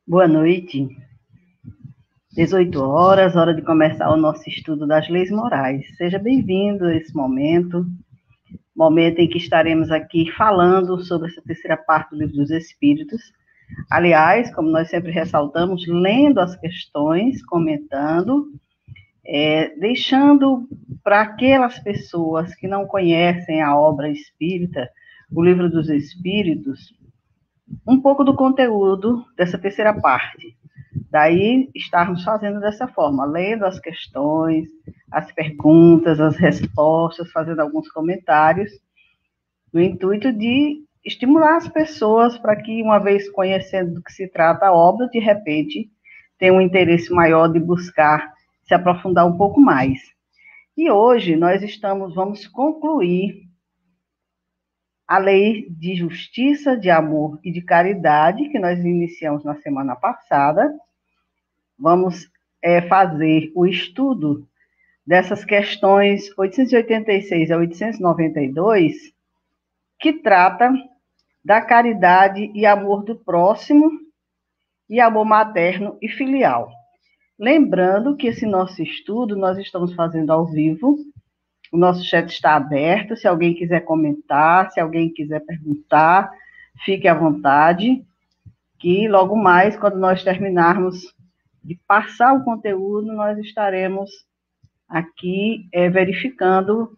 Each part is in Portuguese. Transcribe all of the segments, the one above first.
Boa noite. 18 horas, hora de começar o nosso estudo das leis morais. Seja bem-vindo a esse momento em que estaremos aqui falando sobre essa terceira parte do Livro dos Espíritos. Aliás, como nós sempre ressaltamos, lendo as questões, comentando, deixando para aquelas pessoas que não conhecem a obra espírita, o Livro dos Espíritos, um pouco do conteúdo dessa terceira parte. Daí, estarmos fazendo dessa forma, lendo as questões, as perguntas, as respostas, fazendo alguns comentários, no intuito de estimular as pessoas para que, uma vez conhecendo do que se trata a obra, de repente, tenham um interesse maior de buscar se aprofundar um pouco mais. E hoje nós vamos concluir a lei de justiça, de amor e de caridade, que nós iniciamos na semana passada. Vamos fazer o estudo dessas questões 886 a 892, que trata da caridade e amor do próximo e amor materno e filial. Lembrando que esse nosso estudo nós estamos fazendo ao vivo, o nosso chat está aberto, se alguém quiser comentar, se alguém quiser perguntar, fique à vontade, que logo mais, quando nós terminarmos de passar o conteúdo, nós estaremos aqui verificando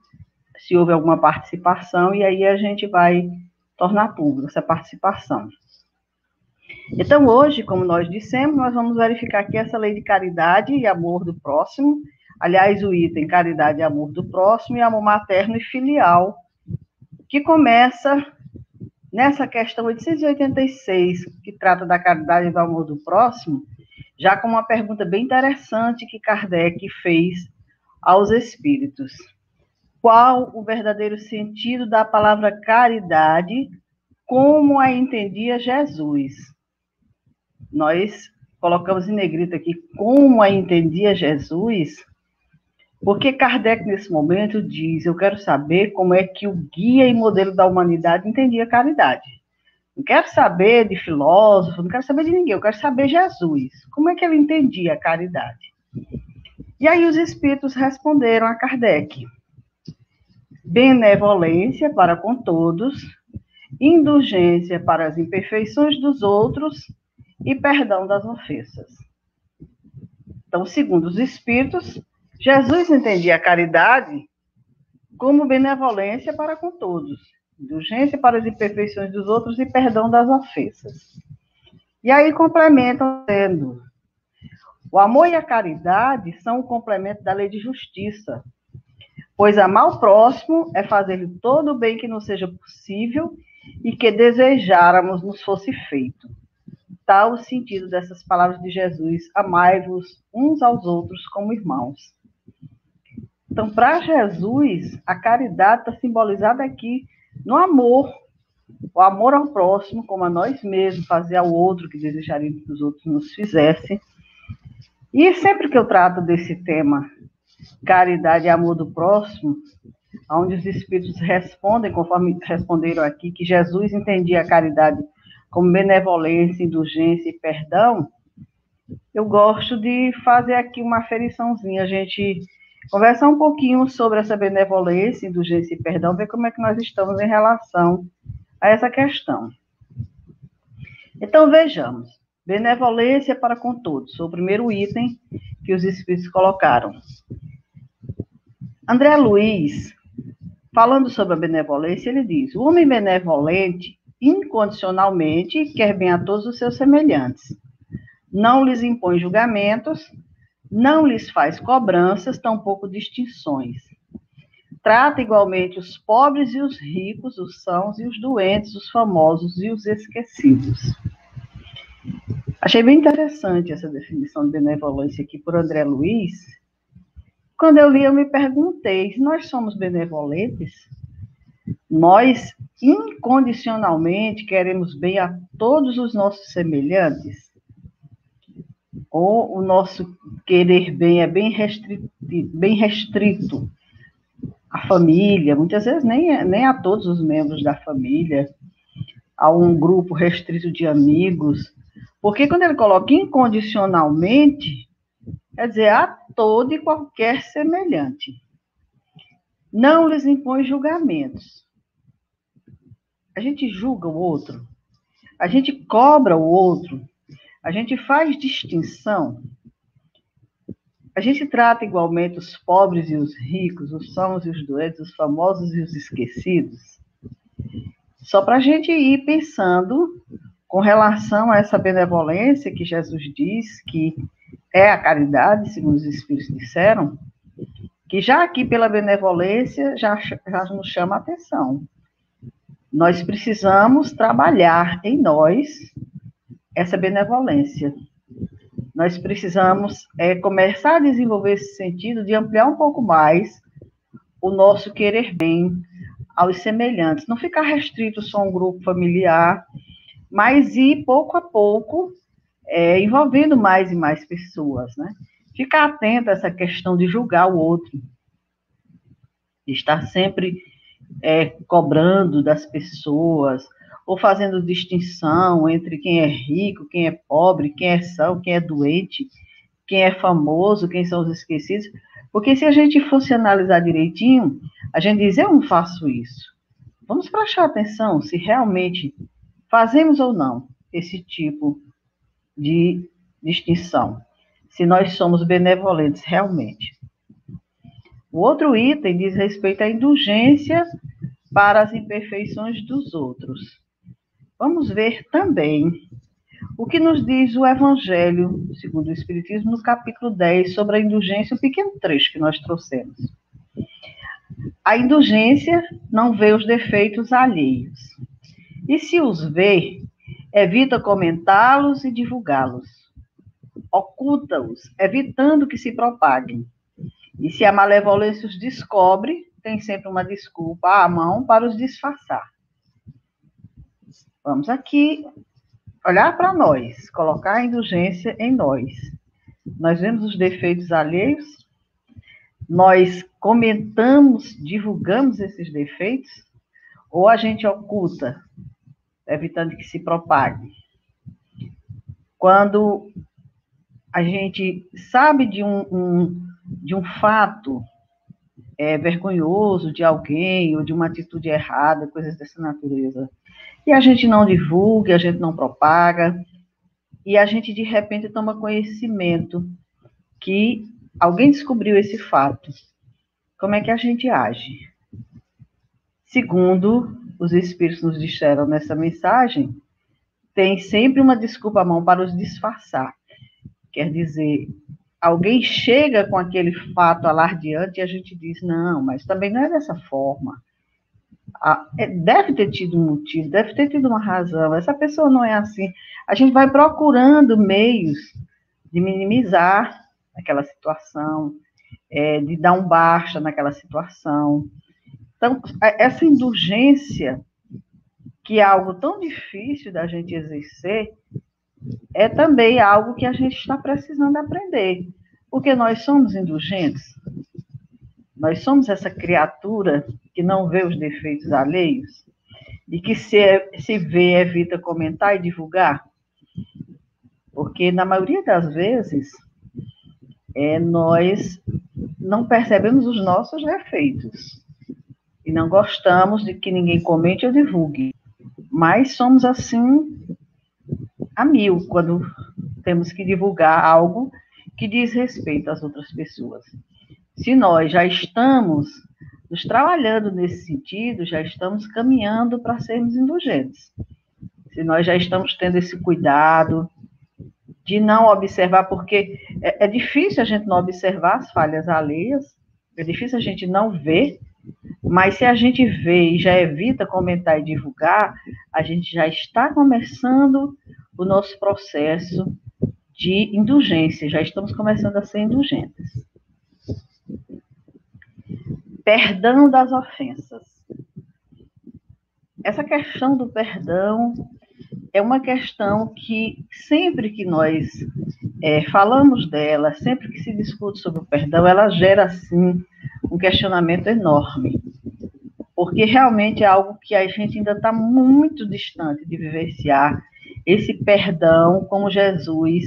se houve alguma participação, e aí a gente vai tornar pública essa participação. Então, hoje, como nós dissemos, nós vamos verificar aqui essa lei de caridade e amor do próximo, aliás, o item caridade e amor do próximo e amor materno e filial, que começa nessa questão 886, que trata da caridade e do amor do próximo, já com uma pergunta bem interessante que Kardec fez aos espíritos. Qual o verdadeiro sentido da palavra caridade, como a entendia Jesus? Nós colocamos em negrito aqui como a entendia Jesus, porque Kardec, nesse momento, diz: eu quero saber como é que o guia e modelo da humanidade entendia caridade. Não quero saber de filósofo, não quero saber de ninguém, eu quero saber Jesus. Como é que ele entendia a caridade? E aí os espíritos responderam a Kardec: benevolência para com todos, indulgência para as imperfeições dos outros e perdão das ofensas. Então, segundo os espíritos, Jesus entendia a caridade como benevolência para com todos, indulgência para as imperfeições dos outros e perdão das ofensas. E aí complementam dizendo: o amor e a caridade são o complemento da lei de justiça, pois amar o próximo é fazer-lhe todo o bem que nos seja possível e que desejáramos nos fosse feito. Tal o sentido dessas palavras de Jesus: amai-vos uns aos outros como irmãos. Então, para Jesus, a caridade está simbolizada aqui no amor, o amor ao próximo, como a nós mesmos, fazer ao outro que desejaríamos que os outros nos fizessem. E sempre que eu trato desse tema, caridade e amor do próximo, onde os espíritos respondem, conforme responderam aqui, que Jesus entendia a caridade como benevolência, indulgência e perdão, eu gosto de fazer aqui uma aferiçãozinha, a gente conversar um pouquinho sobre essa benevolência, indulgência e perdão, ver como é que nós estamos em relação a essa questão. Então, vejamos. Benevolência para com todos, foi o primeiro item que os espíritos colocaram. André Luiz, falando sobre a benevolência, ele diz: o homem benevolente, incondicionalmente, quer bem a todos os seus semelhantes. Não lhes impõe julgamentos, não lhes faz cobranças, tampouco distinções. Trata igualmente os pobres e os ricos, os sãos e os doentes, os famosos e os esquecidos. Achei bem interessante essa definição de benevolência aqui por André Luiz. Quando eu li, eu me perguntei: nós somos benevolentes? Nós, incondicionalmente, queremos bem a todos os nossos semelhantes? Ou o nosso querer bem é bem restrito à família, muitas vezes nem a todos os membros da família, a um grupo restrito de amigos, Porque quando ele coloca incondicionalmente, quer dizer, a todo e qualquer semelhante. Não lhes impõe julgamentos. A gente julga o outro, a gente cobra o outro, a gente faz distinção, a gente trata igualmente os pobres e os ricos, os sãos e os doentes, os famosos e os esquecidos. Só para a gente ir pensando com relação a essa benevolência que Jesus diz que é a caridade, segundo os Espíritos disseram, que já aqui pela benevolência já nos chama a atenção. Nós precisamos trabalhar em nós essa benevolência. Nós precisamos começar a desenvolver esse sentido de ampliar um pouco mais o nosso querer bem aos semelhantes. Não ficar restrito só a um grupo familiar, mas ir pouco a pouco envolvendo mais e mais pessoas, né? Ficar atento a essa questão de julgar o outro. Estar sempre cobrando das pessoas, ou fazendo distinção entre quem é rico, quem é pobre, quem é são, quem é doente, quem é famoso, quem são os esquecidos. Porque se a gente fosse analisar direitinho, a gente diz, eu não faço isso. Vamos prestar atenção se realmente fazemos ou não esse tipo de distinção. Se nós somos benevolentes realmente. O outro item diz respeito à indulgência para as imperfeições dos outros. Vamos ver também o que nos diz o Evangelho, segundo o Espiritismo, no capítulo 10, sobre a indulgência, um pequeno trecho que nós trouxemos. A indulgência não vê os defeitos alheios. E se os vê, evita comentá-los e divulgá-los. Oculta-os, evitando que se propaguem. E se a malemolência os descobre, tem sempre uma desculpa à mão para os disfarçar. Vamos aqui olhar para nós, colocar a indulgência em nós. Nós vemos os defeitos alheios, nós comentamos, divulgamos esses defeitos, ou a gente oculta, evitando que se propague. Quando a gente sabe de um fato vergonhoso de alguém, ou de uma atitude errada, coisas dessa natureza, e a gente não divulga, a gente não propaga, e a gente, de repente, toma conhecimento que alguém descobriu esse fato. Como é que a gente age? Segundo os Espíritos nos disseram nessa mensagem, tem sempre uma desculpa à mão para os disfarçar. Quer dizer, alguém chega com aquele fato alardeante e a gente diz, não, mas também não é dessa forma. Deve ter tido um motivo, deve ter tido uma razão, essa pessoa não é assim. A gente vai procurando meios de minimizar aquela situação, de dar um basta naquela situação. Então, essa indulgência, que é algo tão difícil da gente exercer, é também algo que a gente está precisando aprender, porque nós somos indulgentes, nós somos essa criatura que não vê os defeitos alheios, e que se vê, evita comentar e divulgar, porque na maioria das vezes, nós não percebemos os nossos defeitos, e não gostamos de que ninguém comente ou divulgue, mas somos assim a mil, quando temos que divulgar algo que diz respeito às outras pessoas. Se nós já estamos nos trabalhando nesse sentido, já estamos caminhando para sermos indulgentes. Se nós já estamos tendo esse cuidado de não observar, porque é difícil a gente não observar as falhas alheias, é difícil a gente não ver, mas se a gente vê e já evita comentar e divulgar, a gente já está começando o nosso processo de indulgência, já estamos começando a ser indulgentes. Perdão das ofensas. Essa questão do perdão é uma questão que sempre que nós falamos dela, sempre que se discute sobre o perdão, ela gera, assim, um questionamento enorme, porque realmente é algo que a gente ainda está muito distante de vivenciar esse perdão como Jesus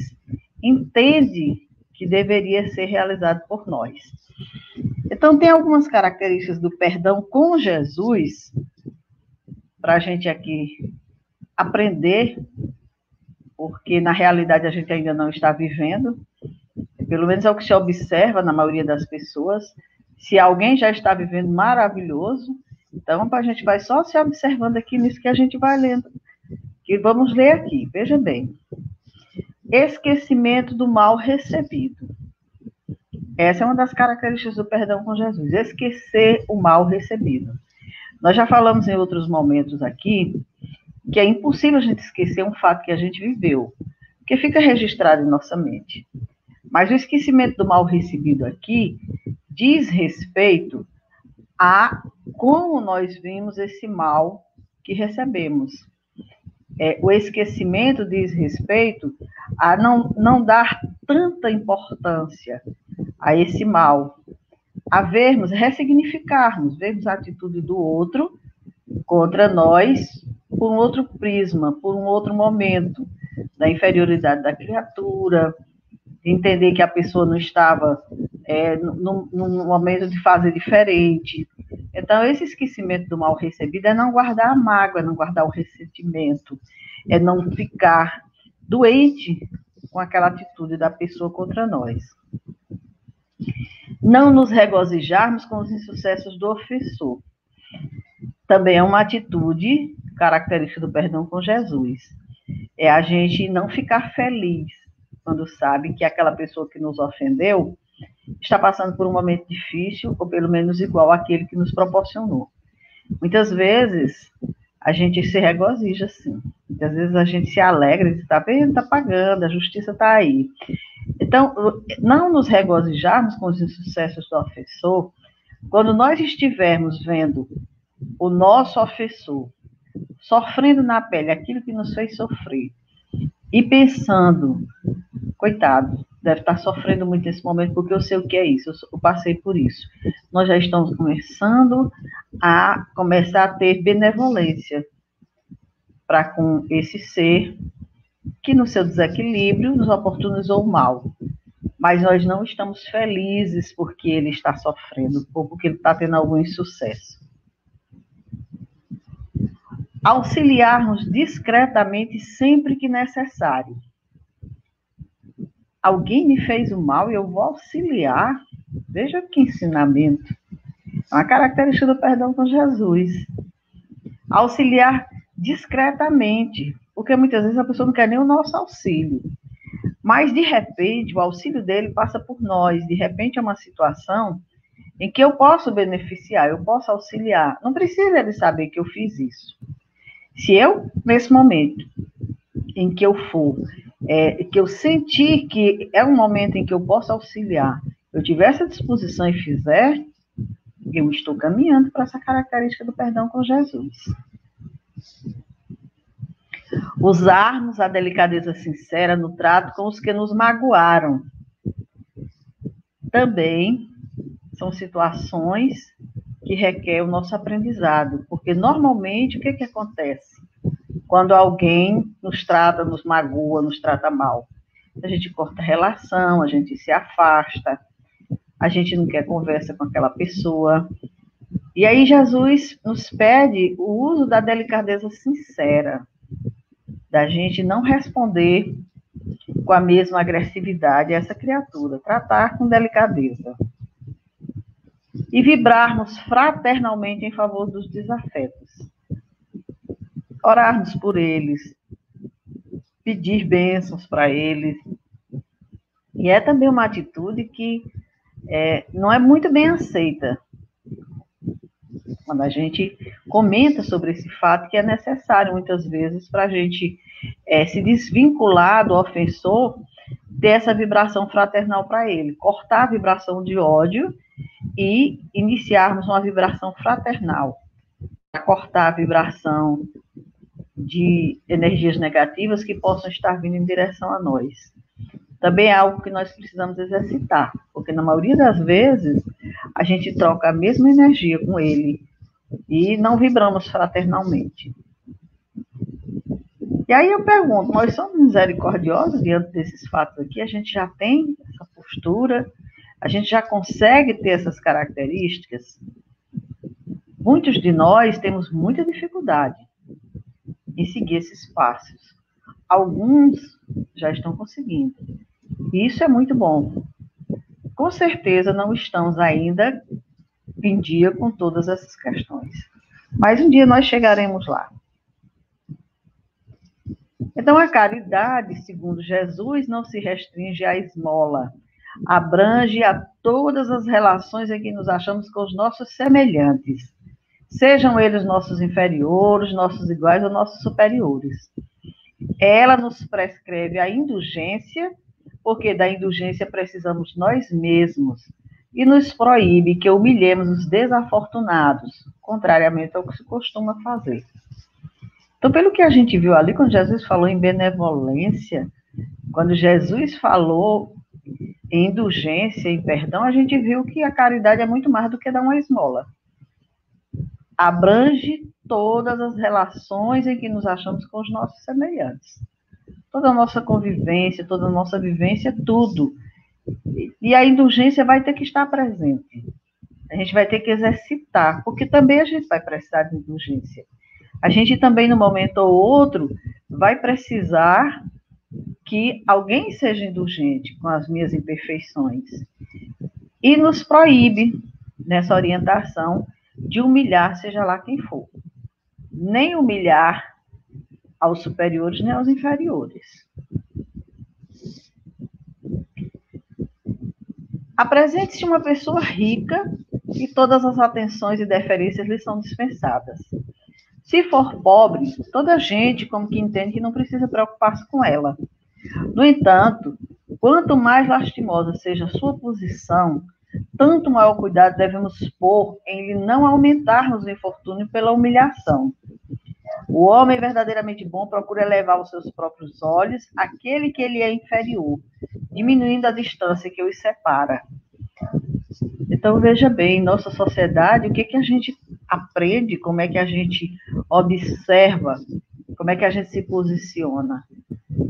entende que deveria ser realizado por nós. Então, tem algumas características do perdão com Jesus, para a gente aqui aprender, porque na realidade a gente ainda não está vivendo, pelo menos é o que se observa na maioria das pessoas. Se alguém já está vivendo maravilhoso, então a gente vai só se observando aqui nisso que a gente vai lendo, que vamos ler aqui, veja bem. Esquecimento do mal recebido. Essa é uma das características do perdão com Jesus, esquecer o mal recebido. Nós já falamos em outros momentos aqui que é impossível a gente esquecer um fato que a gente viveu, porque fica registrado em nossa mente. Mas o esquecimento do mal recebido aqui diz respeito a como nós vimos esse mal que recebemos. O esquecimento diz respeito a não dar tanta importância a esse mal, a ressignificarmos, vermos a atitude do outro contra nós por um outro prisma, por um outro momento, da inferioridade da criatura, entender que a pessoa não estava num momento de fazer diferente. Então, esse esquecimento do mal recebido é não guardar a mágoa, é não guardar o ressentimento, é não ficar doente com aquela atitude da pessoa contra nós. Não nos regozijarmos com os insucessos do ofensor. Também é uma atitude característica do perdão com Jesus. É a gente não ficar feliz quando sabe que aquela pessoa que nos ofendeu está passando por um momento difícil, ou pelo menos igual àquele que nos proporcionou. Muitas vezes, a gente se regozija, sim. Muitas vezes a gente se alegra e diz, está vendo, está pagando, a justiça está aí. Então, não nos regozijarmos com os insucessos do ofensor, quando nós estivermos vendo o nosso ofensor sofrendo na pele aquilo que nos fez sofrer, e pensando, coitado, deve estar sofrendo muito nesse momento, porque eu sei o que é isso, eu passei por isso. Nós já estamos começando a ter benevolência para com esse ser que no seu desequilíbrio nos oportunizou o mal. Mas nós não estamos felizes porque ele está sofrendo, ou porque ele está tendo algum insucesso. Auxiliar-nos discretamente sempre que necessário. Alguém me fez o mal e eu vou auxiliar. Veja que ensinamento. É uma característica do perdão com Jesus. Auxiliar discretamente, porque muitas vezes a pessoa não quer nem o nosso auxílio. Mas, de repente, o auxílio dele passa por nós. De repente, é uma situação em que eu posso beneficiar, eu posso auxiliar. Não precisa ele saber que eu fiz isso. Se eu, nesse momento em que eu for, que eu sentir que é um momento em que eu posso auxiliar, eu tiver essa disposição e fizer, eu estou caminhando para essa característica do perdão com Jesus. Usarmos a delicadeza sincera no trato com os que nos magoaram. Também são situações que requerem o nosso aprendizado, porque normalmente o que acontece? Quando alguém nos trata, nos magoa, nos trata mal, a gente corta a relação, a gente se afasta, a gente não quer conversa com aquela pessoa. E aí Jesus nos pede o uso da delicadeza sincera, da gente não responder com a mesma agressividade a essa criatura, tratar com delicadeza. E vibrarmos fraternalmente em favor dos desafetos. Orarmos por eles, pedir bênçãos para eles. E é também uma atitude que não é muito bem aceita. Quando a gente comenta sobre esse fato, que é necessário, muitas vezes, para a gente se desvincular do ofensor, ter essa vibração fraternal para ele, cortar a vibração de ódio e iniciarmos uma vibração fraternal, para cortar a vibração de energias negativas que possam estar vindo em direção a nós. Também é algo que nós precisamos exercitar, porque na maioria das vezes a gente troca a mesma energia com ele e não vibramos fraternalmente. E aí eu pergunto, nós somos misericordiosos diante desses fatos aqui? A gente já tem essa postura? A gente já consegue ter essas características? Muitos de nós temos muita dificuldade em seguir esses passos. Alguns já estão conseguindo. E isso é muito bom. Com certeza não estamos ainda em dia com todas essas questões. Mas um dia nós chegaremos lá. Então, a caridade, segundo Jesus, não se restringe à esmola. Abrange a todas as relações em que nos achamos com os nossos semelhantes. Sejam eles nossos inferiores, nossos iguais ou nossos superiores. Ela nos prescreve a indulgência, porque da indulgência precisamos nós mesmos, e nos proíbe que humilhemos os desafortunados, contrariamente ao que se costuma fazer. Então, pelo que a gente viu ali, quando Jesus falou em benevolência, quando Jesus falou em indulgência, em perdão, a gente viu que a caridade é muito mais do que dar uma esmola. Abrange todas as relações em que nos achamos com os nossos semelhantes. Toda a nossa convivência, toda a nossa vivência, tudo. E a indulgência vai ter que estar presente. A gente vai ter que exercitar, porque também a gente vai precisar de indulgência. A gente também, num momento ou outro, vai precisar que alguém seja indulgente com as minhas imperfeições. E nos proíbe, nessa orientação, de humilhar, seja lá quem for. Nem humilhar aos superiores, nem aos inferiores. Apresente-se uma pessoa rica e todas as atenções e deferências lhe são dispensadas. Se for pobre, toda gente como que entende que não precisa preocupar-se com ela. No entanto, quanto mais lastimosa seja a sua posição, tanto maior cuidado devemos pôr em lhe não aumentarmos o infortúnio pela humilhação. O homem verdadeiramente bom procura elevar aos seus próprios olhos aquele que ele é inferior, diminuindo a distância que os separa. Então, veja bem, nossa sociedade, o que que a gente aprende, como é que a gente observa, como é que a gente se posiciona.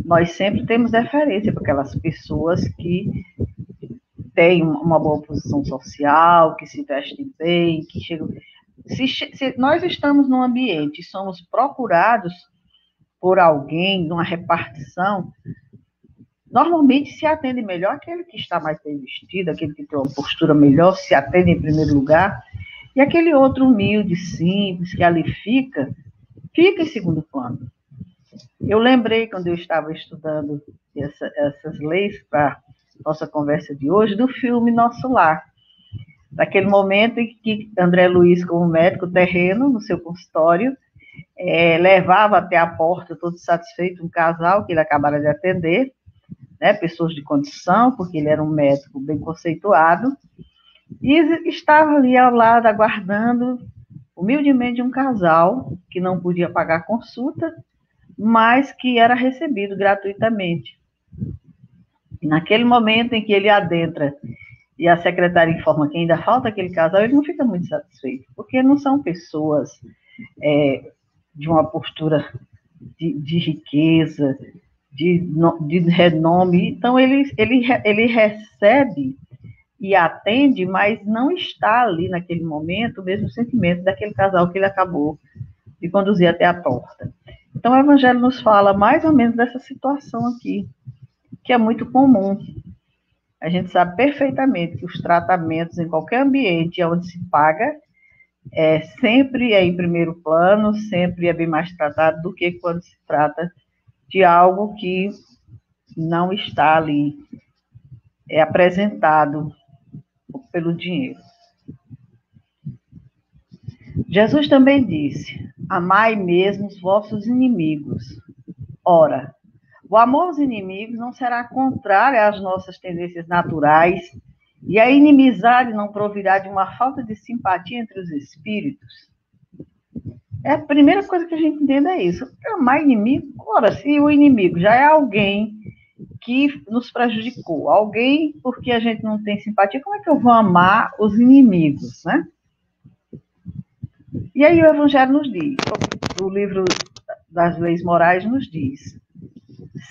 Nós sempre temos deferência para aquelas pessoas que têm uma boa posição social, que se vestem bem, que chegam... Se nós estamos num ambiente e somos procurados por alguém, numa repartição, normalmente se atende melhor aquele que está mais bem vestido, aquele que tem uma postura melhor, se atende em primeiro lugar, e aquele outro humilde, simples, que ali fica em segundo plano. Eu lembrei, quando eu estava estudando essas leis para nossa conversa de hoje, do filme Nosso Lar. Daquele momento em que André Luiz, como médico terreno, no seu consultório, levava até a porta, todo satisfeito, um casal que ele acabara de atender, né, pessoas de condição, porque ele era um médico bem conceituado, e estava ali ao lado, aguardando, humildemente, um casal que não podia pagar a consulta, mas que era recebido gratuitamente. E naquele momento em que ele adentra e a secretária informa que ainda falta aquele casal, ele não fica muito satisfeito, porque não são pessoas de uma postura de riqueza, de renome. Então, ele recebe e atende, mas não está ali naquele momento o mesmo sentimento daquele casal que ele acabou de conduzir até a porta. Então, o Evangelho nos fala mais ou menos dessa situação aqui, que é muito comum. A gente sabe perfeitamente que os tratamentos em qualquer ambiente onde se paga, sempre é em primeiro plano, sempre é bem mais tratado do que quando se trata de algo que não está ali, apresentado pelo dinheiro. Jesus também disse: amai mesmo os vossos inimigos. Ora, o amor aos inimigos não será contrário às nossas tendências naturais, e a inimizade não provirá de uma falta de simpatia entre os espíritos. A primeira coisa que a gente entende é isso. Amar inimigo, ora, se o inimigo já é alguém que nos prejudicou, alguém porque a gente não tem simpatia, como é que eu vou amar os inimigos, né? E aí o Evangelho nos diz, o livro das leis morais nos diz: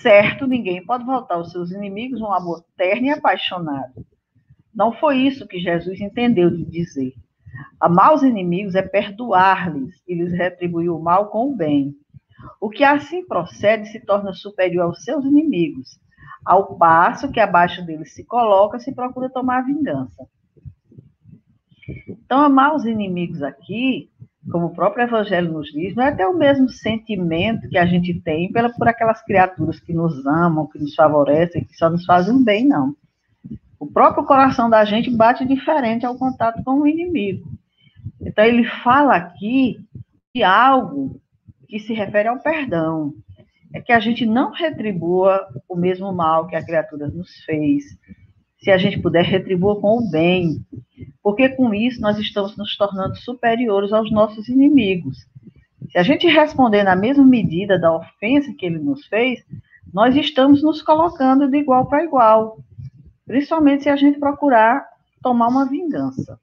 certo, ninguém pode voltar aos seus inimigos um amor terno e apaixonado. Não foi isso que Jesus entendeu de dizer. Amar os inimigos é perdoar-lhes e lhes retribuir o mal com o bem. O que assim procede se torna superior aos seus inimigos, ao passo que abaixo deles se coloca, se procura tomar vingança. Então, amar os inimigos aqui, como o próprio Evangelho nos diz, não é ter o mesmo sentimento que a gente tem por aquelas criaturas que nos amam, que nos favorecem, que só nos fazem um bem, não. O próprio coração da gente bate diferente ao contato com o inimigo. Então, ele fala aqui de algo que se refere ao perdão. É que a gente não retribua o mesmo mal que a criatura nos fez. Se a gente puder, retribua com o bem. Porque com isso nós estamos nos tornando superiores aos nossos inimigos. Se a gente responder na mesma medida da ofensa que ele nos fez, nós estamos nos colocando de igual para igual. Principalmente se a gente procurar tomar uma vingança.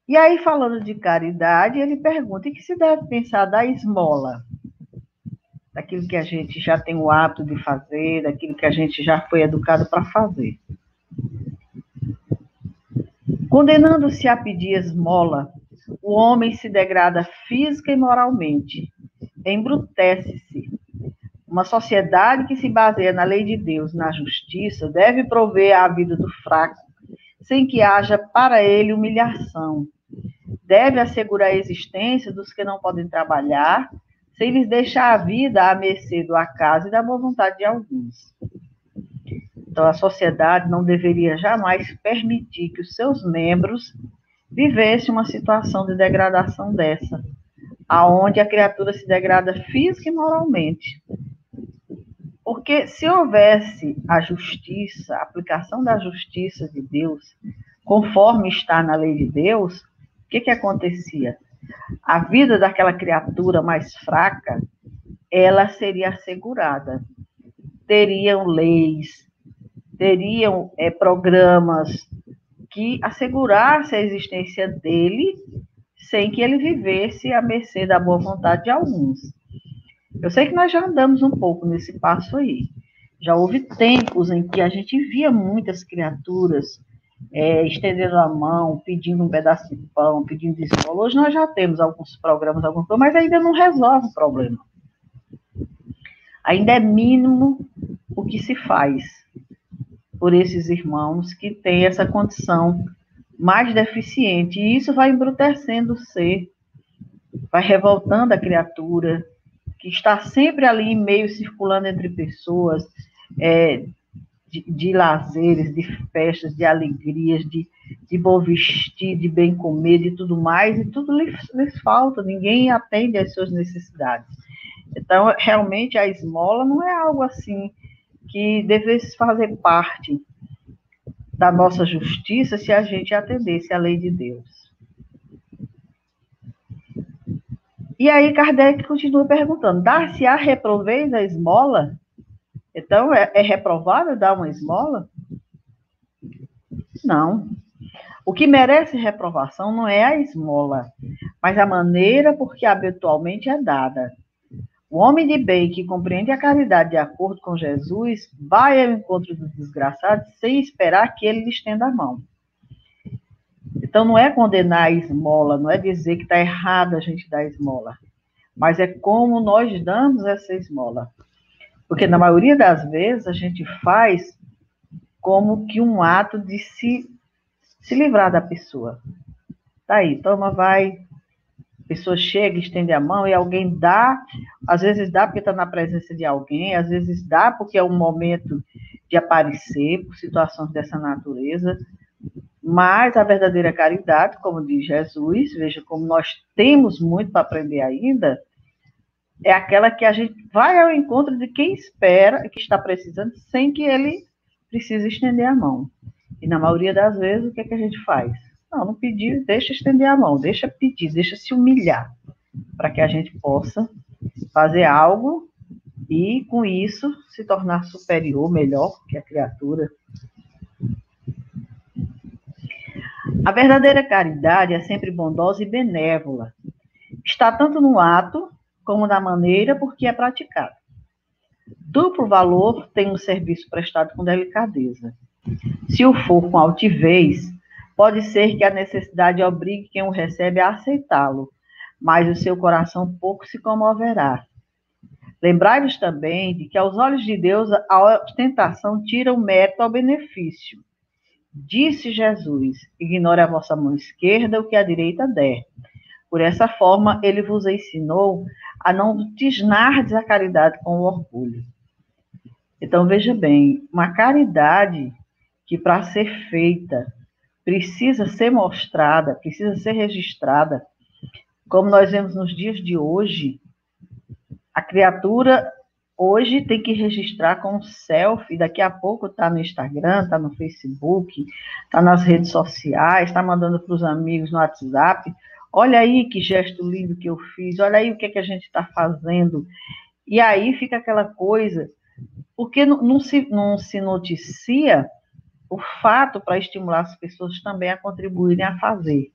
E aí, falando de caridade, ele pergunta: e que se deve pensar da esmola? Daquilo que a gente já tem o hábito de fazer, daquilo que a gente já foi educado para fazer. Condenando-se a pedir esmola, o homem se degrada física e moralmente, embrutece-se. Uma sociedade que se baseia na lei de Deus, na justiça, deve prover a vida do fraco, sem que haja para ele humilhação. Deve assegurar a existência dos que não podem trabalhar, sem lhes deixar a vida à mercê do acaso e da boa vontade de alguns. Então, a sociedade não deveria jamais permitir que os seus membros vivessem uma situação de degradação dessa, aonde a criatura se degrada física e moralmente. Porque se houvesse a justiça, a aplicação da justiça de Deus, conforme está na lei de Deus, o que acontecia? A vida daquela criatura mais fraca, ela seria assegurada. Teriam leis, teriam programas que assegurassem a existência dele sem que ele vivesse à mercê da boa vontade de alguns. Eu sei que nós já andamos um pouco nesse passo aí. Já houve tempos em que a gente via muitas criaturas estendendo a mão, pedindo um pedaço de pão, pedindo esmola. Hoje nós já temos alguns programas, mas ainda não resolve o problema. Ainda é mínimo o que se faz por esses irmãos que têm essa condição mais deficiente. E isso vai embrutecendo o ser, vai revoltando a criatura, que está sempre ali em meio, circulando entre pessoas, de lazeres, de festas, de alegrias, de bom vestir, de bem comer, de tudo mais, e tudo lhes falta, ninguém atende às suas necessidades. Então, realmente, a esmola não é algo assim que devesse fazer parte da nossa justiça se a gente atendesse à lei de Deus. E aí Kardec continua perguntando: dar-se-á reproveis a esmola? Então, é reprovável dar uma esmola? Não. O que merece reprovação não é a esmola, mas a maneira por que habitualmente é dada. O homem de bem que compreende a caridade de acordo com Jesus vai ao encontro do desgraçado sem esperar que ele lhe estenda a mão. Então, não é condenar a esmola, não é dizer que está errado a gente dar esmola, mas é como nós damos essa esmola. Porque, na maioria das vezes, a gente faz como que um ato de se livrar da pessoa. Tá aí, toma, vai. A pessoa chega, estende a mão e alguém dá. Às vezes dá porque está na presença de alguém, às vezes dá porque é um momento de aparecer, por situações dessa natureza. Mas a verdadeira caridade, como diz Jesus, veja como nós temos muito para aprender ainda, é aquela que a gente vai ao encontro de quem espera, que está precisando, sem que ele precise estender a mão. E na maioria das vezes, o que a gente faz? Não pediu, deixa estender a mão, deixa pedir, deixa se humilhar, para que a gente possa fazer algo e, com isso, se tornar superior, melhor que a criatura. A verdadeira caridade é sempre bondosa e benévola. está tanto no ato como na maneira por que é praticado. Duplo valor tem um serviço prestado com delicadeza. Se o for com altivez, pode ser que a necessidade obrigue quem o recebe a aceitá-lo, mas o seu coração pouco se comoverá. Lembrai-vos também de que aos olhos de Deus a ostentação tira o mérito ao benefício. Disse Jesus: ignore a vossa mão esquerda o que a direita der. Por essa forma, ele vos ensinou a não tisnardes a caridade com o orgulho. Então, veja bem, uma caridade que, para ser feita, precisa ser mostrada, precisa ser registrada, como nós vemos nos dias de hoje, a criatura hoje tem que registrar com um selfie, daqui a pouco está no Instagram, está no Facebook, está nas redes sociais, está mandando para os amigos no WhatsApp. Olha aí que gesto lindo que eu fiz, olha aí o que a gente está fazendo. E aí fica aquela coisa, porque não se noticia o fato para estimular as pessoas também a contribuírem a fazer.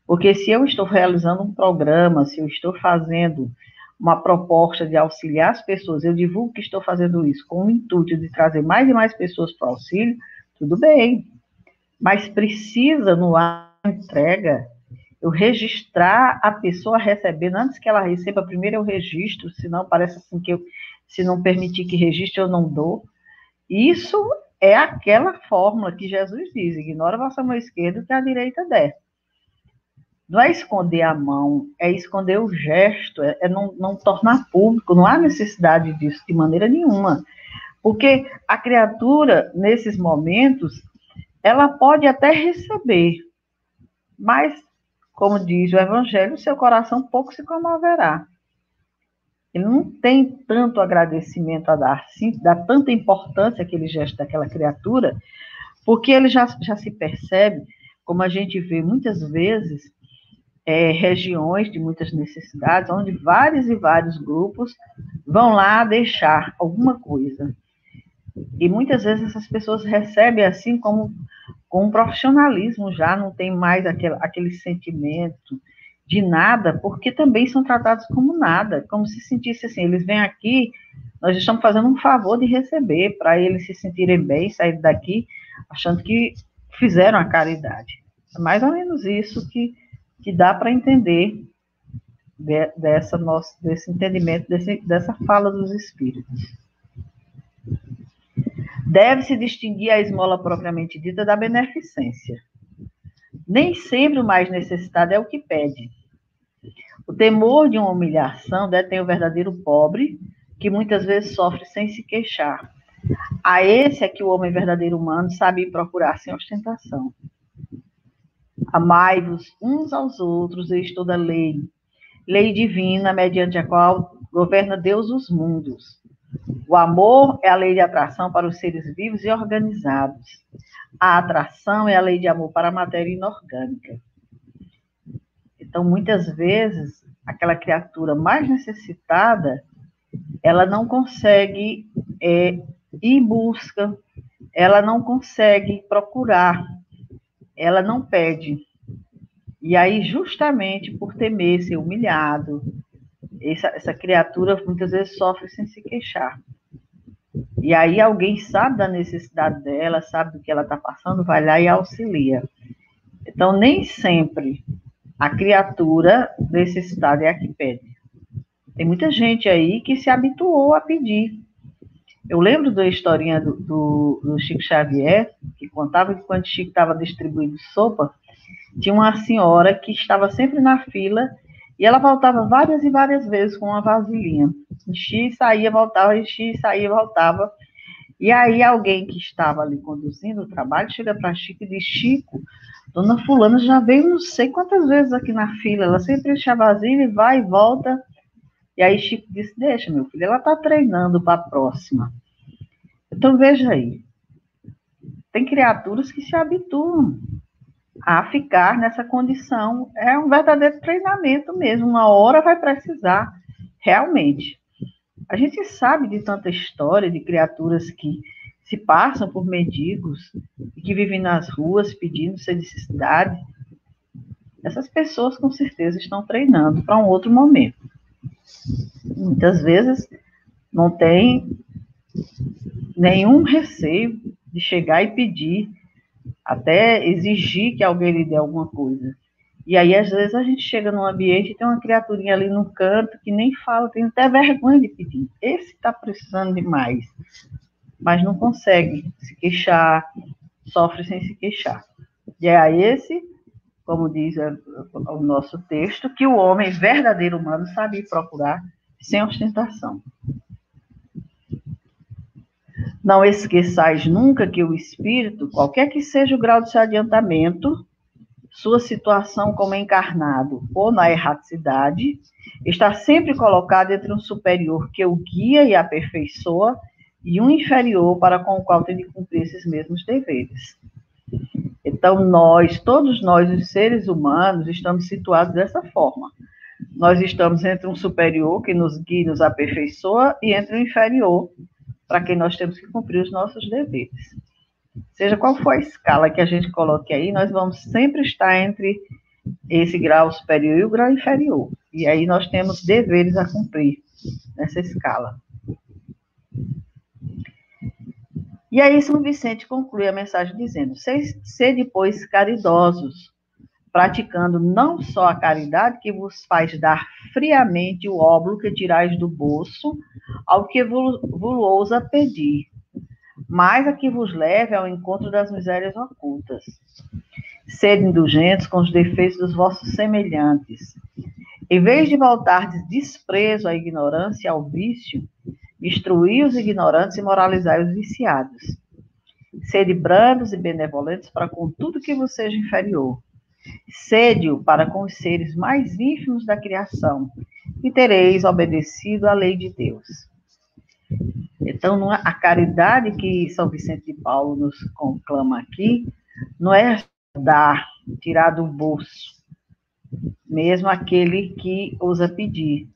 Porque se eu estou realizando um programa, se eu estou fazendo uma proposta de auxiliar as pessoas, eu divulgo que estou fazendo isso com o intuito de trazer mais e mais pessoas para o auxílio, tudo bem. Mas precisa, no ato da entrega, eu registrar a pessoa recebendo, antes que ela receba, primeiro eu registro, senão parece assim que se não permitir que registre, eu não dou. Isso é aquela fórmula que Jesus diz: ignora a vossa mão esquerda que a direita der. Não é esconder a mão, é esconder o gesto, é não tornar público, não há necessidade disso de maneira nenhuma. Porque a criatura, nesses momentos, ela pode até receber, mas, como diz o Evangelho, seu coração pouco se comoverá. Ele não tem tanto agradecimento a dar, sim, dá tanta importância àquele gesto daquela criatura, porque ele já se percebe, como a gente vê muitas vezes, regiões de muitas necessidades, onde vários e vários grupos vão lá deixar alguma coisa. E muitas vezes essas pessoas recebem assim como com um profissionalismo, já não tem mais aquele sentimento de nada, porque também são tratados como nada, como se sentisse assim, eles vêm aqui, nós estamos fazendo um favor de receber, para eles se sentirem bem, sair daqui achando que fizeram a caridade. É mais ou menos isso que dá para entender desse entendimento, dessa fala dos espíritos. Deve-se distinguir a esmola propriamente dita da beneficência. Nem sempre o mais necessitado é o que pede. O temor de uma humilhação detém o verdadeiro pobre, que muitas vezes sofre sem se queixar. A esse é que o homem verdadeiro humano sabe procurar sem ostentação. Amai-vos uns aos outros, eis toda lei divina, mediante a qual governa Deus os mundos. O amor é a lei de atração para os seres vivos e organizados. A atração é a lei de amor para a matéria inorgânica. Então, muitas vezes, aquela criatura mais necessitada, ela não consegue ir em busca, ela não consegue procurar, ela não pede. E aí, justamente por temer ser humilhado, essa criatura muitas vezes sofre sem se queixar. E aí alguém sabe da necessidade dela, sabe do que ela está passando, vai lá e auxilia. Então, nem sempre a criatura necessitada é a que pede. Tem muita gente aí que se habituou a pedir. Eu lembro da historinha do Chico Xavier, que contava que quando Chico estava distribuindo sopa, tinha uma senhora que estava sempre na fila e ela voltava várias e várias vezes com uma vasilhinha. Enchia e saía, voltava, enchia e saía, voltava. E aí alguém que estava ali conduzindo o trabalho chega para Chico e diz: Chico, dona fulana já veio não sei quantas vezes aqui na fila, ela sempre enche a vasilha e vai e volta. E aí Chico disse: deixa, meu filho, ela está treinando para a próxima. Então veja aí, tem criaturas que se habituam a ficar nessa condição. É um verdadeiro treinamento mesmo, uma hora vai precisar, realmente. A gente sabe de tanta história de criaturas que se passam por mendigos e que vivem nas ruas pedindo sem necessidade. Essas pessoas, com certeza, estão treinando para um outro momento. Muitas vezes, não tem nenhum receio de chegar e pedir, até exigir que alguém lhe dê alguma coisa. E aí, às vezes, a gente chega num ambiente e tem uma criaturinha ali no canto que nem fala, tem até vergonha de pedir. Esse está precisando demais, mas não consegue se queixar, sofre sem se queixar. E é a esse, como diz o nosso texto, que o homem verdadeiro humano sabe procurar sem ostentação. Não esqueçais nunca que o espírito, qualquer que seja o grau de seu adiantamento, sua situação como encarnado ou na erraticidade, está sempre colocado entre um superior que o guia e aperfeiçoa e um inferior para com o qual tem de cumprir esses mesmos deveres. Então, todos nós, os seres humanos, estamos situados dessa forma. Nós estamos entre um superior que nos guia e nos aperfeiçoa e entre um inferior para quem nós temos que cumprir os nossos deveres. Seja qual for a escala que a gente coloque aí, nós vamos sempre estar entre esse grau superior e o grau inferior. E aí nós temos deveres a cumprir nessa escala. E aí São Vicente conclui a mensagem dizendo: sede, pois, caridosos, praticando não só a caridade que vos faz dar friamente o óbolo que tirais do bolso ao que vos ousa pedir, mas a que vos leve ao encontro das misérias ocultas. Sede indulgentes com os defeitos dos vossos semelhantes. Em vez de voltardes desprezo à ignorância e ao vício, instruí os ignorantes e moralizai os viciados. Sede brandos e benevolentes para com tudo que vos seja inferior. Sede-o para com os seres mais ínfimos da criação, e tereis obedecido à lei de Deus. Então, a caridade que São Vicente de Paulo nos conclama aqui, não é dar, tirar do bolso, mesmo aquele que ousa pedir,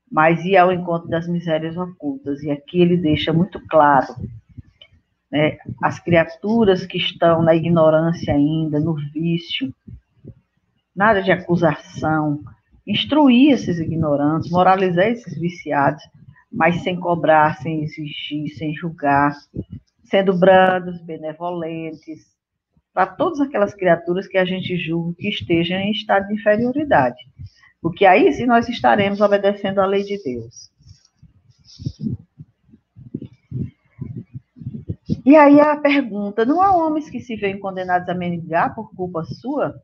mas ir ao encontro das misérias ocultas. E aqui ele deixa muito claro, né, as criaturas que estão na ignorância ainda, no vício, nada de acusação, instruir esses ignorantes, moralizar esses viciados, mas sem cobrar, sem exigir, sem julgar, sendo brandos, benevolentes, para todas aquelas criaturas que a gente julga que estejam em estado de inferioridade. Porque aí sim nós estaremos obedecendo à lei de Deus. E aí a pergunta: não há homens que se veem condenados a mendigar por culpa sua?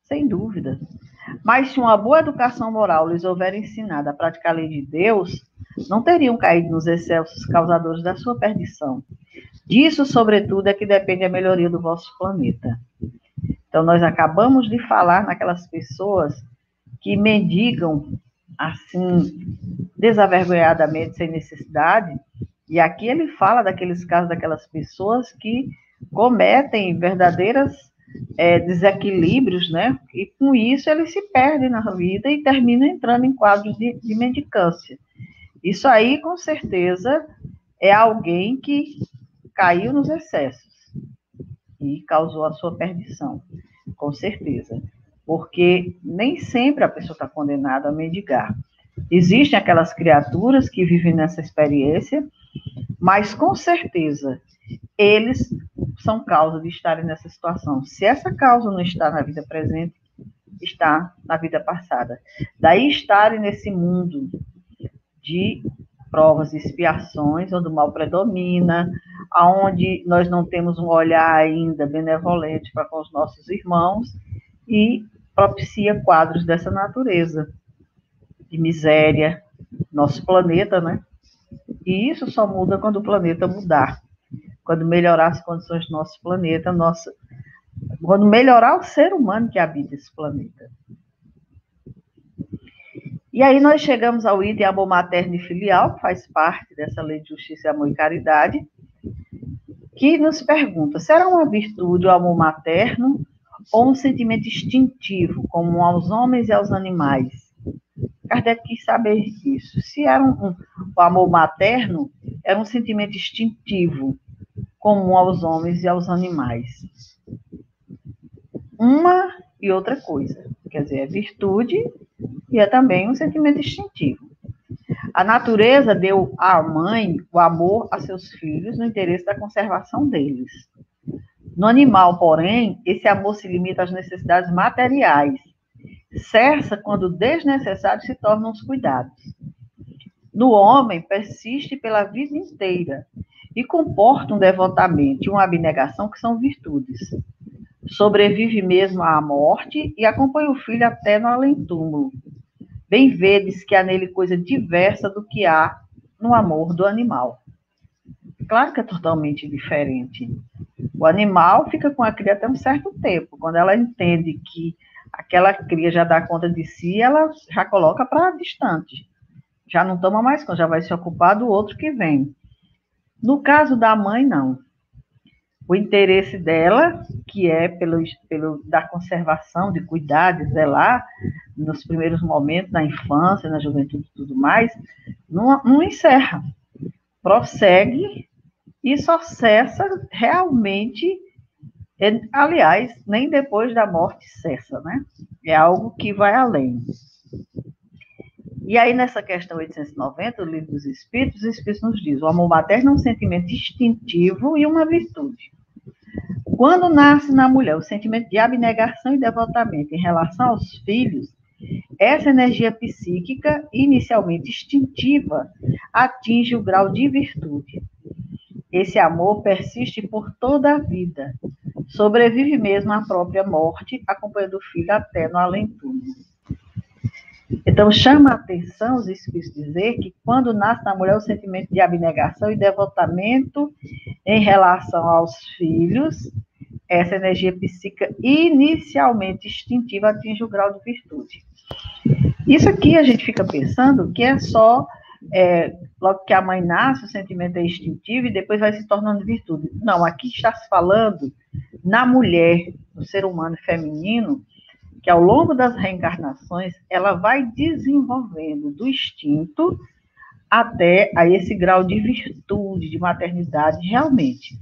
Sem dúvida. Mas se uma boa educação moral lhes houver ensinado a praticar a lei de Deus, não teriam caído nos excessos causadores da sua perdição. Disso, sobretudo, é que depende a melhoria do vosso planeta. Então, nós acabamos de falar naquelas pessoas que mendigam, assim, desavergonhadamente, sem necessidade, e aqui ele fala daqueles casos daquelas pessoas que cometem verdadeiras desequilíbrios, né? E com isso eles se perdem na vida e terminam entrando em quadros de mendicância. Isso aí, com certeza, é alguém que caiu nos excessos e causou a sua perdição, com certeza. Porque nem sempre a pessoa está condenada a mendigar. Existem aquelas criaturas que vivem nessa experiência, mas com certeza eles são causa de estarem nessa situação. Se essa causa não está na vida presente, está na vida passada. Daí estarem nesse mundo de provas e expiações, onde o mal predomina, onde nós não temos um olhar ainda benevolente para com os nossos irmãos e propicia quadros dessa natureza, de miséria, nosso planeta, né? E isso só muda quando o planeta mudar, quando melhorar as condições do nosso planeta, quando melhorar o ser humano que habita esse planeta. E aí nós chegamos ao item amor materno e filial, que faz parte dessa lei de justiça, amor e caridade, que nos pergunta: será uma virtude o amor materno ou um sentimento instintivo, comum aos homens e aos animais? Kardec quis saber isso. Se era o amor materno, era um sentimento instintivo, comum aos homens e aos animais. uma e outra coisa. Quer dizer, é virtude e é também um sentimento instintivo. A natureza deu à mãe o amor a seus filhos no interesse da conservação deles. No animal, porém, esse amor se limita às necessidades materiais. Cessa quando desnecessário se tornam os cuidados. No homem, persiste pela vida inteira e comporta um devotamento e uma abnegação que são virtudes. Sobrevive mesmo à morte e acompanha o filho até no além-túmulo. Bem vedes que há nele coisa diversa do que há no amor do animal. Claro que é totalmente diferente. O animal fica com a cria até um certo tempo. Quando ela entende que aquela cria já dá conta de si, ela já coloca para distante. Já não toma mais conta, já vai se ocupar do outro que vem. No caso da mãe, não. O interesse dela, que é pelo da conservação, de cuidar, de zelar, nos primeiros momentos, na infância, na juventude e tudo mais, não encerra. Prossegue e só cessa realmente, aliás, nem depois da morte cessa, né? É algo que vai além. E aí, nessa questão 890, do Livro dos Espíritos, os Espíritos nos diz: o amor materno é um sentimento instintivo e uma virtude. Quando nasce na mulher o sentimento de abnegação e devotamento em relação aos filhos, essa energia psíquica, inicialmente instintiva, atinge o grau de virtude. Esse amor persiste por toda a vida, sobrevive mesmo à própria morte, acompanhando o filho até no além-túmulo. Então, chama a atenção os Espíritos dizer que quando nasce na mulher o sentimento de abnegação e devotamento em relação aos filhos, essa energia psíquica inicialmente instintiva atinge o grau de virtude. Isso aqui a gente fica pensando que é só, logo que a mãe nasce, o sentimento é instintivo e depois vai se tornando virtude. Não, aqui está se falando na mulher, no ser humano feminino, que ao longo das reencarnações, ela vai desenvolvendo do instinto até a esse grau de virtude, de maternidade, realmente.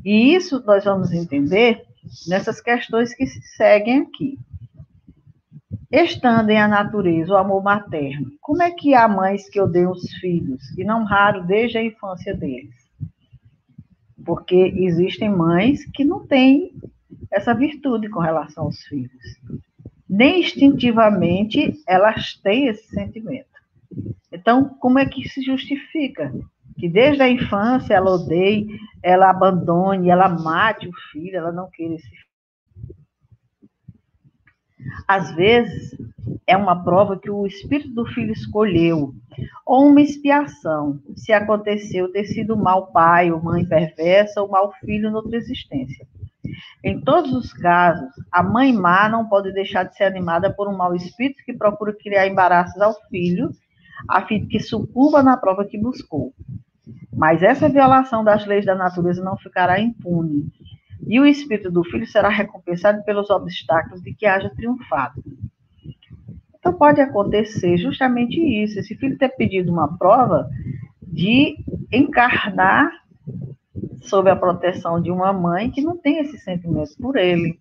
E isso nós vamos entender nessas questões que se seguem aqui. Estando em a natureza o amor materno, como é que há mães que odeiam os filhos, e não raro desde a infância deles? Porque existem mães que não têm essa virtude com relação aos filhos. Nem instintivamente elas têm esse sentimento. Então, como é que se justifica? Que desde a infância ela odeie, ela abandone, ela mate o filho, ela não queira esse filho. Às vezes, é uma prova que o espírito do filho escolheu, ou uma expiação, se aconteceu ter sido mau pai ou mãe perversa ou mau filho noutra existência. Em todos os casos, a mãe má não pode deixar de ser animada por um mau espírito que procura criar embaraços ao filho, a fim de que sucumba na prova que buscou. Mas essa violação das leis da natureza não ficará impune, e o espírito do filho será recompensado pelos obstáculos de que haja triunfado. Então pode acontecer justamente isso, esse filho ter pedido uma prova de encarnar sob a proteção de uma mãe que não tem esse sentimento por ele,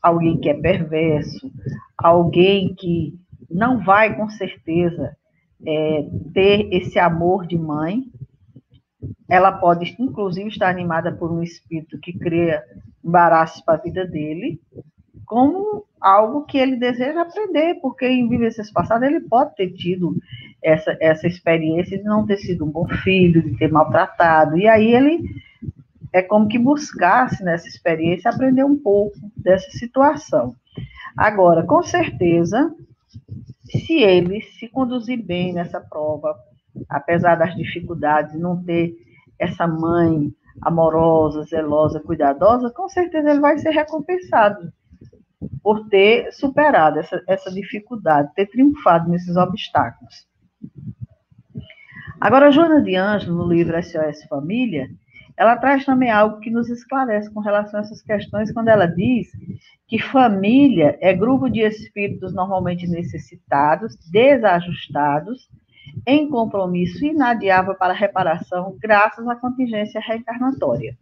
alguém que é perverso, alguém que não vai, com certeza, ter esse amor de mãe. Ela pode, inclusive, estar animada por um espírito que cria embaraços para a vida dele, como algo que ele deseja aprender, porque em vivências passadas ele pode ter tido essa experiência de não ter sido um bom filho, de ter maltratado, e aí ele é como que buscasse nessa experiência aprender um pouco dessa situação. Agora, com certeza, se ele se conduzir bem nessa prova, apesar das dificuldades, não ter essa mãe amorosa, zelosa, cuidadosa, com certeza ele vai ser recompensado por ter superado essa dificuldade, ter triunfado nesses obstáculos. Agora, a Joana de Ângelo, no livro SOS Família, ela traz também algo que nos esclarece com relação a essas questões, quando ela diz que família é grupo de espíritos normalmente necessitados, desajustados, em compromisso inadiável para reparação, graças à contingência reencarnatória.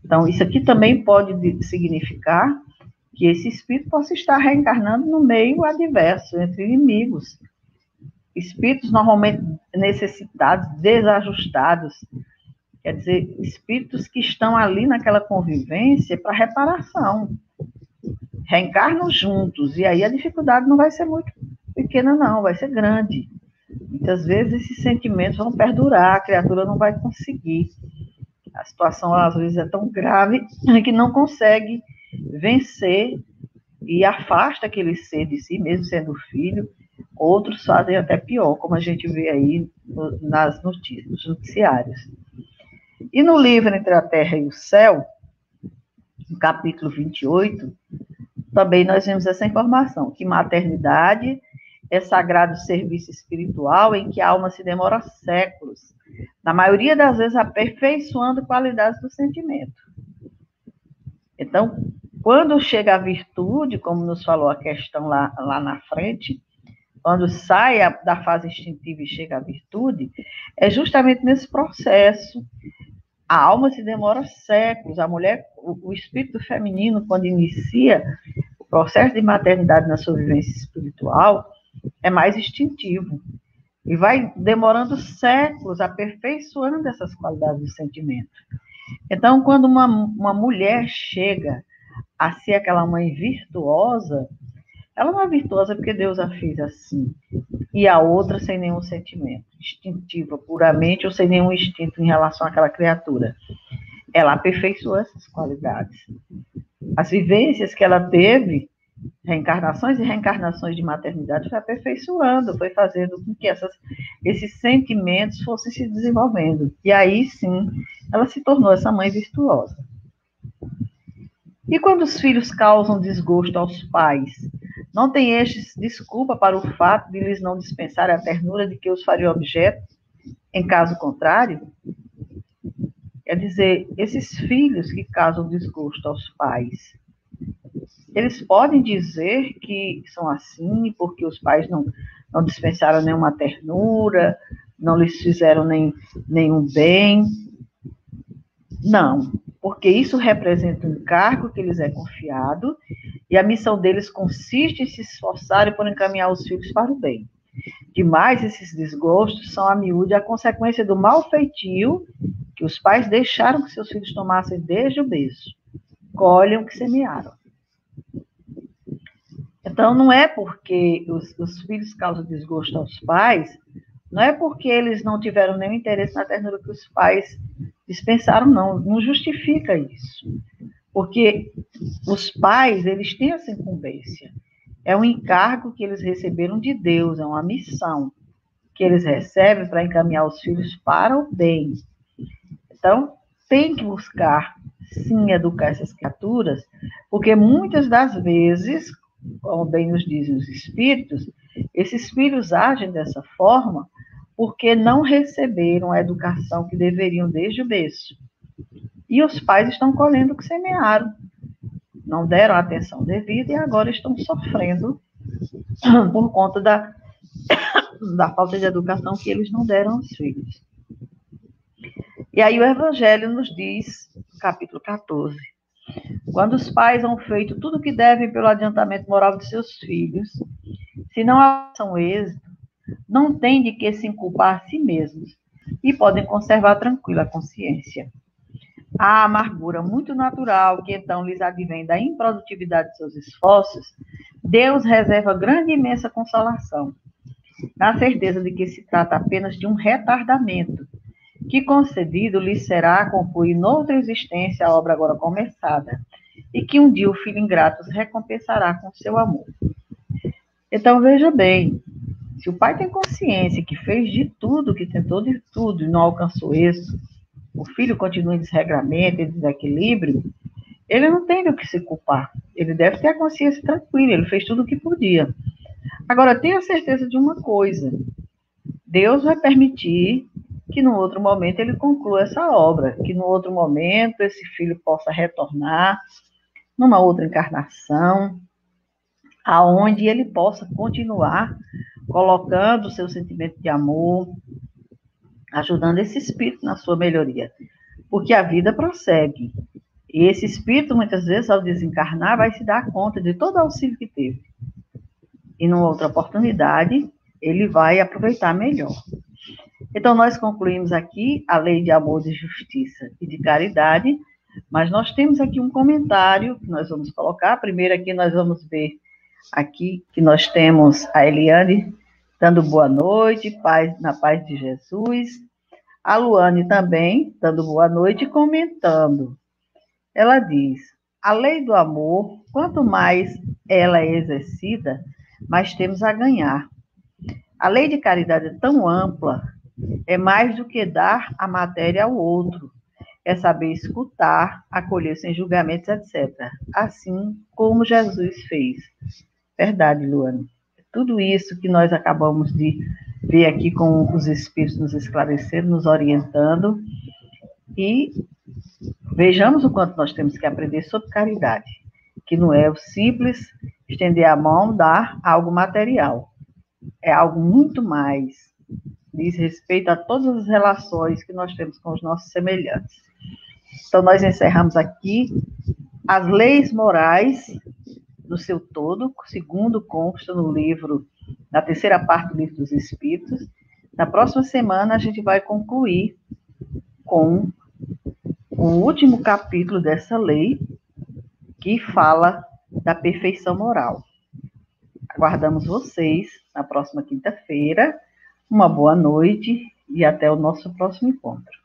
Então, isso aqui também pode significar que esse espírito possa estar reencarnando no meio adverso, entre inimigos. Espíritos normalmente necessitados, desajustados, quer dizer, espíritos que estão ali naquela convivência para reparação. Reencarnam juntos, e aí a dificuldade não vai ser muito pequena, não, vai ser grande. Muitas vezes esses sentimentos vão perdurar, a criatura não vai conseguir. A situação, às vezes, é tão grave que não consegue vencer e afasta aquele ser de si, mesmo sendo filho. Outros fazem até pior, como a gente vê aí nas notícias, nos noticiários. E no livro Entre a Terra e o Céu, no capítulo 28, também nós vemos essa informação, que maternidade é sagrado serviço espiritual em que a alma se demora séculos, na maioria das vezes aperfeiçoando qualidades do sentimento. Então, quando chega a virtude, como nos falou a questão lá na frente, quando sai da fase instintiva e chega à virtude, é justamente nesse processo. A alma se demora séculos. A mulher, o espírito feminino, quando inicia o processo de maternidade na sua vivência espiritual, é mais instintivo. E vai demorando séculos, aperfeiçoando essas qualidades do sentimento. Então, quando uma mulher chega a ser aquela mãe virtuosa, ela não é virtuosa porque Deus a fez assim, e a outra sem nenhum sentimento, instintiva, puramente, ou sem nenhum instinto em relação àquela criatura. Ela aperfeiçoou essas qualidades. As vivências que ela teve, reencarnações e reencarnações de maternidade, foi aperfeiçoando, foi fazendo com que esses sentimentos fossem se desenvolvendo. E aí, sim, ela se tornou essa mãe virtuosa. E quando os filhos causam desgosto aos pais, não tem estes desculpa para o fato de lhes não dispensarem a ternura de que os faria objeto, em caso contrário? Quer dizer, esses filhos que causam desgosto aos pais, eles podem dizer que são assim porque os pais não dispensaram nenhuma ternura, não lhes fizeram nenhum bem? Não, porque isso representa um cargo que lhes é confiado e a missão deles consiste em se esforçarem por encaminhar os filhos para o bem. Demais, esses desgostos são a miúde a consequência do mau feitio que os pais deixaram que seus filhos tomassem desde o berço. Colhem o que semearam. Então, não é porque os filhos causam desgosto aos pais, não é porque eles não tiveram nenhum interesse na ternura que os pais dispensaram, não justifica isso. Porque os pais, eles têm essa incumbência. É um encargo que eles receberam de Deus, é uma missão que eles recebem para encaminhar os filhos para o bem. Então, tem que buscar, sim, educar essas criaturas, porque muitas das vezes, como bem nos dizem os espíritos, esses filhos agem dessa forma porque não receberam a educação que deveriam desde o berço. E os pais estão colhendo o que semearam. Não deram a atenção devida e agora estão sofrendo por conta da falta de educação que eles não deram aos filhos. E aí o Evangelho nos diz, capítulo 14, quando os pais hão feito tudo o que devem pelo adiantamento moral de seus filhos, se não alcançam êxito, não têm de que se inculpar a si mesmos e podem conservar tranquila a consciência. A amargura muito natural que então lhes advém da improdutividade de seus esforços, Deus reserva grande e imensa consolação, na certeza de que se trata apenas de um retardamento, que concedido lhes será concluir noutra existência a obra agora começada, e que um dia o filho ingrato os recompensará com seu amor. Então, veja bem, se o pai tem consciência que fez de tudo, que tentou de tudo e não alcançou êxito, o filho continua em desregramento, em desequilíbrio, ele não tem do que se culpar. Ele deve ter a consciência tranquila, ele fez tudo o que podia. Agora, tenha certeza de uma coisa, Deus vai permitir que no outro momento ele conclua essa obra, que no outro momento esse filho possa retornar numa outra encarnação, aonde ele possa continuar colocando o seu sentimento de amor, ajudando esse espírito na sua melhoria. Porque a vida prossegue. E esse espírito, muitas vezes, ao desencarnar, vai se dar conta de todo o auxílio que teve. E, numa outra oportunidade, ele vai aproveitar melhor. Então, nós concluímos aqui a lei de amor, de justiça e de caridade, mas nós temos aqui um comentário que nós vamos colocar. Primeiro aqui nós vamos ver aqui que nós temos a Eliane dando boa noite, paz, na paz de Jesus. A Luane também dando boa noite e comentando. Ela diz, a lei do amor, quanto mais ela é exercida, mais temos a ganhar. A lei de caridade é tão ampla, é mais do que dar a matéria ao outro. É saber escutar, acolher sem julgamentos, etc. Assim como Jesus fez. Verdade, Luane. Tudo isso que nós acabamos de ver aqui com os Espíritos nos esclarecendo, nos orientando. E vejamos o quanto nós temos que aprender sobre caridade. Que não é o simples estender a mão, dar algo material. É algo muito mais. Diz respeito a todas as relações que nós temos com os nossos semelhantes. Então, nós encerramos aqui as leis morais no seu todo, segundo consta no livro, na terceira parte do Livro dos Espíritos. Na próxima semana, a gente vai concluir com o último capítulo dessa lei, que fala da perfeição moral. Aguardamos vocês na próxima quinta-feira. Uma boa noite e até o nosso próximo encontro.